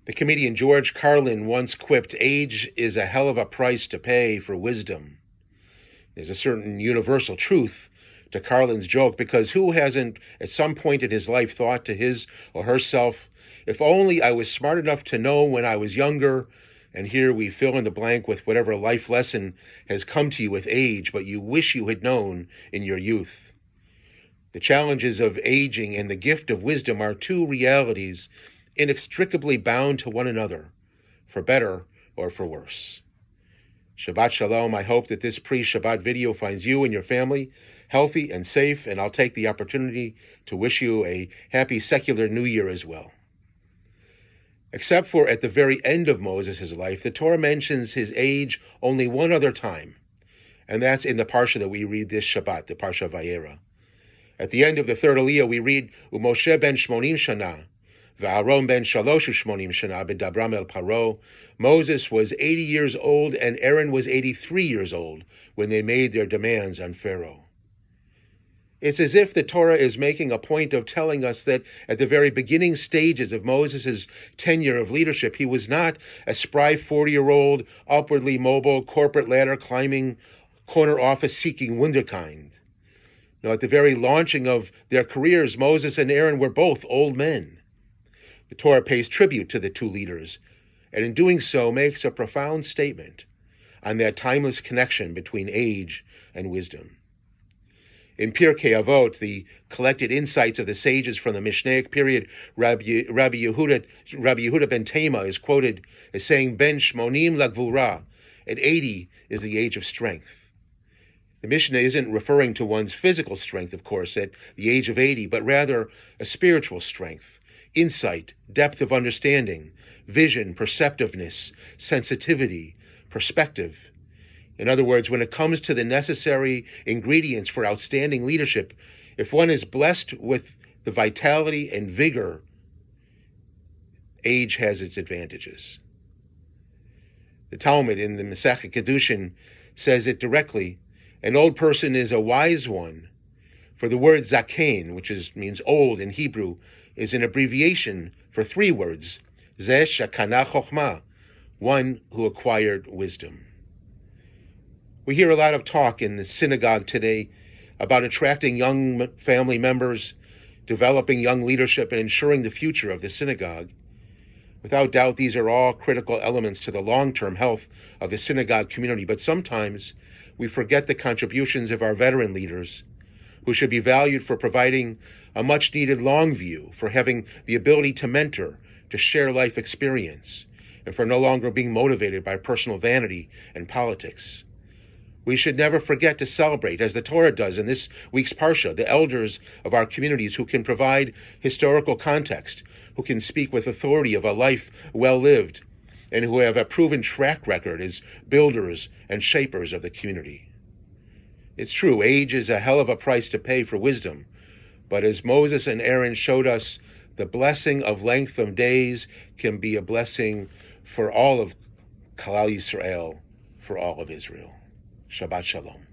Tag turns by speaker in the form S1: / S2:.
S1: The comedian George Carlin once quipped, "Age is a hell of a price to pay for wisdom." There's a certain universal truth to Carlin's joke, because who hasn't at some point in his life thought to his or herself, if only I was smart enough to know when I was younger, and here we fill in the blank with whatever life lesson has come to you with age, but you wish you had known in your youth. The challenges of aging and the gift of wisdom are two realities inextricably bound to one another, for better or for worse. Shabbat Shalom. I hope that this pre-Shabbat video finds you and your family healthy and safe, and I'll take the opportunity to wish you a happy secular New Year as well. Except for at the very end of Moses' life, the Torah mentions his age only one other time, and that's in the parsha that we read this Shabbat, the parsha Vaera. At the end of the third Aliyah, we read, "U'Moshe ben shmonim shana, ve'Aaron ben shalosh u'shmonim shana b'dabram el Paro." Moses was 80 years old and Aaron was 83 years old when they made their demands on Pharaoh. It's as if the Torah is making a point of telling us that at the very beginning stages of Moses' tenure of leadership, he was not a spry 40-year-old, upwardly mobile, corporate ladder climbing, corner office seeking wunderkind. No, at the very launching of their careers, Moses and Aaron were both old men. The Torah pays tribute to the two leaders, and in doing so makes a profound statement on that timeless connection between age and wisdom. In Pirkei Avot, the collected insights of the sages from the Mishnaic period, Rabbi Yehuda ben Tema is quoted as saying, "Ben shmonim lagvura," at 80 is the age of strength. The Mishnah isn't referring to one's physical strength, of course, at the age of 80, but rather a spiritual strength, insight, depth of understanding, vision, perceptiveness, sensitivity, perspective. In other words, when it comes to the necessary ingredients for outstanding leadership, if one is blessed with the vitality and vigor, age has its advantages. The Talmud in the Masechet Kedushin says it directly, "An old person is a wise one," for the word zaken, which means old in Hebrew, is an abbreviation for three words, Zeh shekana chokhmah, one who acquired wisdom. We hear a lot of talk in the synagogue today about attracting young family members, developing young leadership, and ensuring the future of the synagogue. Without doubt, these are all critical elements to the long-term health of the synagogue community, but sometimes we forget the contributions of our veteran leaders, who should be valued for providing a much-needed long view, for having the ability to mentor, to share life experience, and for no longer being motivated by personal vanity and politics. We should never forget to celebrate, as the Torah does in this week's parsha, the elders of our communities who can provide historical context, who can speak with authority of a life well lived, and who have a proven track record as builders and shapers of the community. It's true, age is a hell of a price to pay for wisdom, but as Moses and Aaron showed us, the blessing of length of days can be a blessing for all of Kalal Yisrael, for all of Israel. Shabbat Shalom.